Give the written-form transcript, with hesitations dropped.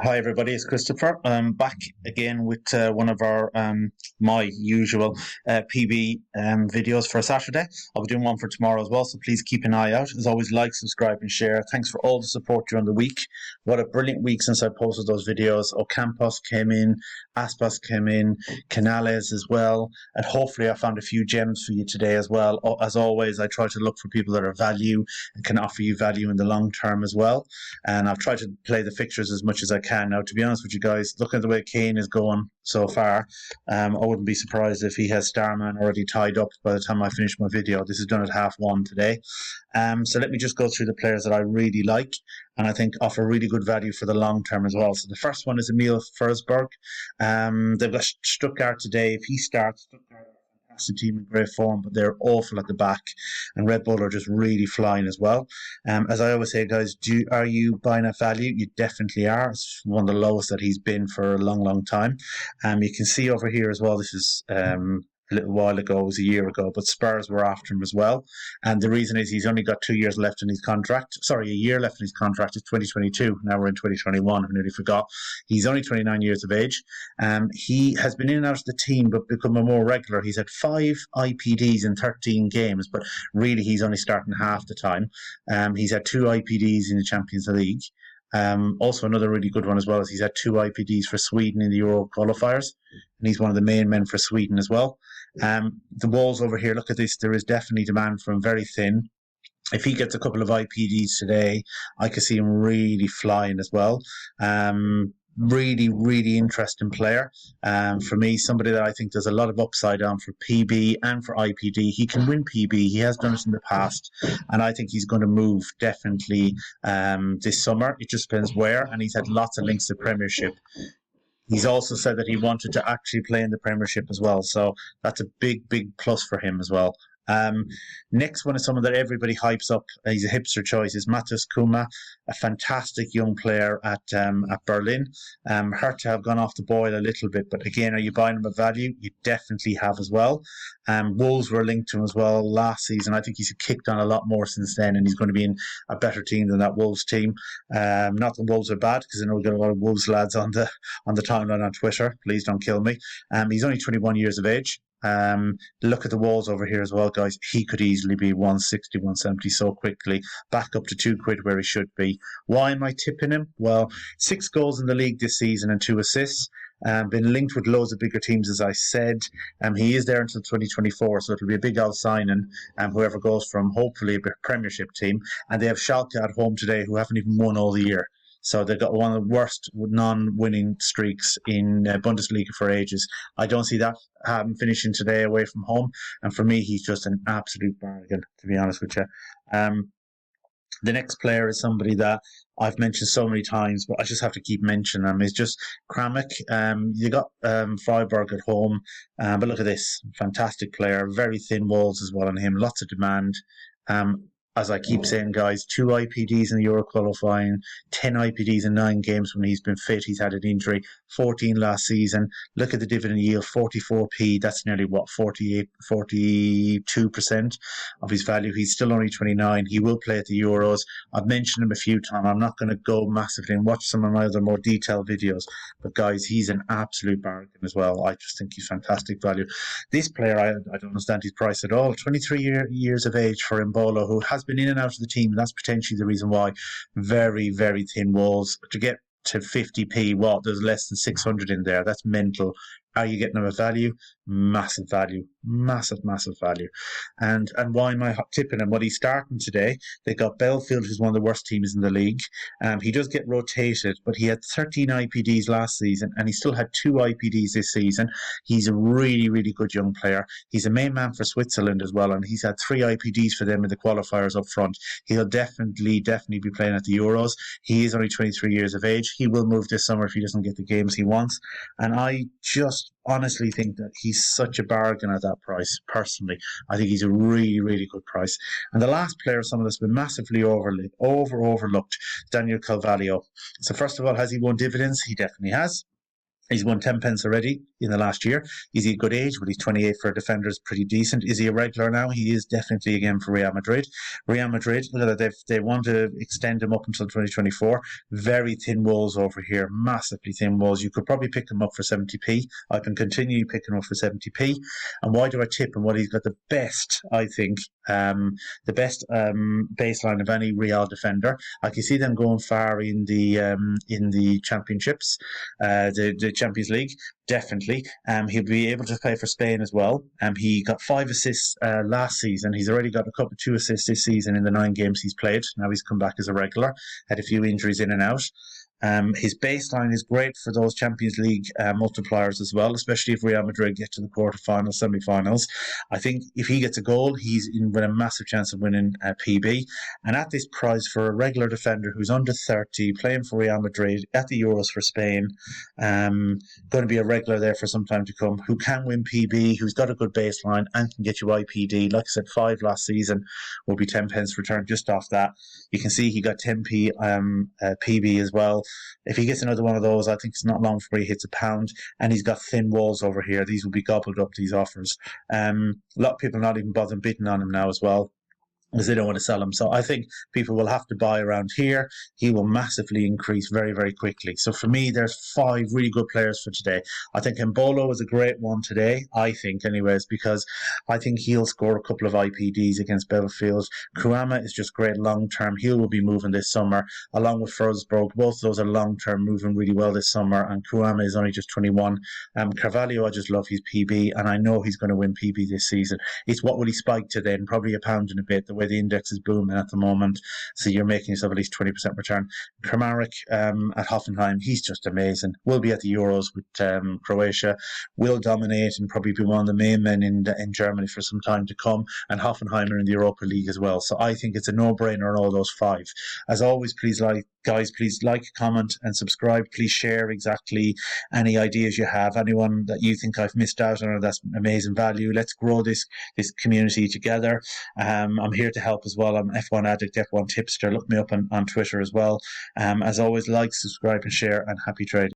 Hi everybody, it's Christopher. I'm back again with one of our my usual PB videos for Saturday. I'll be doing one for tomorrow as well, so please keep an eye out. As always, like, subscribe, and share. Thanks for all the support during the week. What a brilliant week since I posted those videos. Ocampos came in, Aspas came in, Canales as well, and hopefully I found a few gems for you today as well. As always, I try to look for people that are value and can offer you value in the long term as well. And I've tried to play the fixtures as much as I can. Now, to be honest with you guys, looking at the way Kane is going so far, I wouldn't be surprised if he has Starman already tied up by the time I finish my video. This is done at 1:30 today. So let me just go through the players that I really like and I think offer really good value for the long term as well. So the first one is Emil Forsberg. They've got Stuttgart today. If he starts, Stuttgart fantastic team in great form, but they're awful at the back, and Red Bull are just really flying as well. As I always say, guys, are you buying at value? You definitely are. It's one of the lowest that he's been for a long, long time. You can see over here as well. This is a little while ago, it was a year ago, but Spurs were after him as well. And the reason is he's only got 2 years left in his contract. Sorry, a year left in his contract. It's 2022. Now we're in 2021. I nearly forgot. He's only 29 years of age. He has been in and out of the team, but become a more regular. He's had 5 IPDs in 13 games, but really he's only starting half the time. He's had 2 IPDs in the Champions League. Also, another really good one as well is he's had 2 IPDs for Sweden in the Euro qualifiers, and he's one of the main men for Sweden as well. The walls over here, look at this. There is definitely demand for him, very thin. If he gets a couple of IPDs today, I could see him really flying as well. Really, really interesting player. For me, somebody that I think there's a lot of upside on for PB and for IPD. He can win PB. He has done it in the past, and I think he's going to move definitely this summer. It just depends where, and he's had lots of links to Premiership. He's also said that he wanted to actually play in the Premiership as well, so that's a big, big plus for him as well. Next one is someone that everybody hypes up. He's a hipster choice. Is Matus Kuma, a fantastic young player at Berlin. Hurt to have gone off the boil a little bit, but again, are you buying him at value? You definitely have as well. Wolves were linked to him as well last season. I think he's kicked on a lot more since then, and he's going to be in a better team than that Wolves team. Not that Wolves are bad, because I know we've got a lot of Wolves lads on the timeline on Twitter. Please don't kill me. He's only 21 years of age. Look at the walls over here as well, guys. He could easily be 160, 170 so quickly, back up to £2 where he should be. Why am I tipping him? Well, 6 goals in the league this season and 2 assists. Been linked with loads of bigger teams, as I said. He is there until 2024, so it'll be a big old signing. Whoever goes from, hopefully, a Premiership team. And they have Schalke at home today, who haven't even won all the year. So they've got one of the worst non-winning streaks in Bundesliga for ages. I don't see that finishing today away from home. And for me, he's just an absolute bargain, to be honest with you. The next player is somebody that I've mentioned so many times, but I just have to keep mentioning him. Is just Kramik. You got Freiburg at home, but look at this. Fantastic player. Very thin walls as well on him. Lots of demand. As I keep saying, guys, 2 IPDs in the Euro qualifying, 10 IPDs in 9 games when he's been fit. He's had an injury, 14 last season. Look at the dividend yield, 44p. That's nearly, 42% of his value. He's still only 29. He will play at the Euros. I've mentioned him a few times. I'm not going to go massively and watch some of my other more detailed videos. But, guys, he's an absolute bargain as well. I just think he's fantastic value. This player, I don't understand his price at all. 23 years of age for Imbolo, who has been in and out of the team, and that's potentially the reason why. Very, very thin walls. To get to 50p, there's less than 600 in there. That's mental. Are you getting them at value? Massive value. Massive value. And why am I tipping him? Well, he's starting today. They got Belfield, who's one of the worst teams in the league. He does get rotated, but he had 13 IPDs last season, and he still had 2 IPDs this season. He's a really, really good young player. He's a main man for Switzerland as well, and he's had 3 IPDs for them in the qualifiers up front. He'll definitely be playing at the Euros. He is only 23 years of age. He will move this summer if he doesn't get the games he wants. And I just honestly think that he's such a bargain at that price. Personally, I think he's a really, really good price. And the last player, someone that's been massively overlooked, Daniel Calvallo. So first of all, has he won dividends? He definitely has. He's won 10 pence already in the last year. Is he a good age? But he's 28 for a defender, is pretty decent. Is he a regular now? He is definitely again for Real Madrid. Real Madrid, look at that, they want to extend him up until 2024. Very thin walls over here, massively thin walls. You could probably pick him up for 70p. I can continue picking him up for 70p. And why do I tip him? Well, he's got the best, I think, baseline of any Real defender. I can see them going far in the championships, the Champions League, definitely. He'll be able to play for Spain as well. He got 5 assists last season. He's already got 2 assists this season in the 9 games he's played. Now he's come back as a regular. Had a few injuries in and out. His baseline is great for those Champions League multipliers as well, especially if Real Madrid get to the quarterfinals, semi-finals. I think if he gets a goal, he's in with a massive chance of winning PB. And at this price for a regular defender who's under 30, playing for Real Madrid at the Euros for Spain, going to be a regular there for some time to come, who can win PB, who's got a good baseline and can get you IPD. Like I said, 5 last season will be 10 pence return just off that. You can see he got 10p PB as well. If he gets another one of those, I think it's not long before he hits £1. And he's got thin walls over here. These will be gobbled up, these offers. A lot of people not even bothering bidding on him now as well, because they don't want to sell him. So I think people will have to buy around here. He will massively increase very, very quickly. So for me, there's 5 really good players for today. I think Imbolo is a great one today, I think anyways, because I think he'll score a couple of IPDs against Belfield. Kouama is just great long-term. He will be moving this summer, along with Forsberg. Both of those are long-term, moving really well this summer, and Kouama is only just 21. Calvallo, I just love his PB, and I know he's going to win PB this season. It's what will he spike to then? Probably £1 and a bit, the way the index is booming at the moment, so you're making yourself at least 20% return. Kramaric at Hoffenheim, he's just amazing. Will be at the Euros with Croatia, will dominate and probably be one of the main men in Germany for some time to come, and Hoffenheim are in the Europa League as well. So I think it's a no-brainer on all those 5. As always, please please like, comment and subscribe. Please share exactly any ideas you have, anyone that you think I've missed out on or that's amazing value. Let's grow this community together. I'm here to help as well. I'm F1 Addict, F1 Tipster. Look me up on Twitter as well. As always, like, subscribe and share, and happy trading.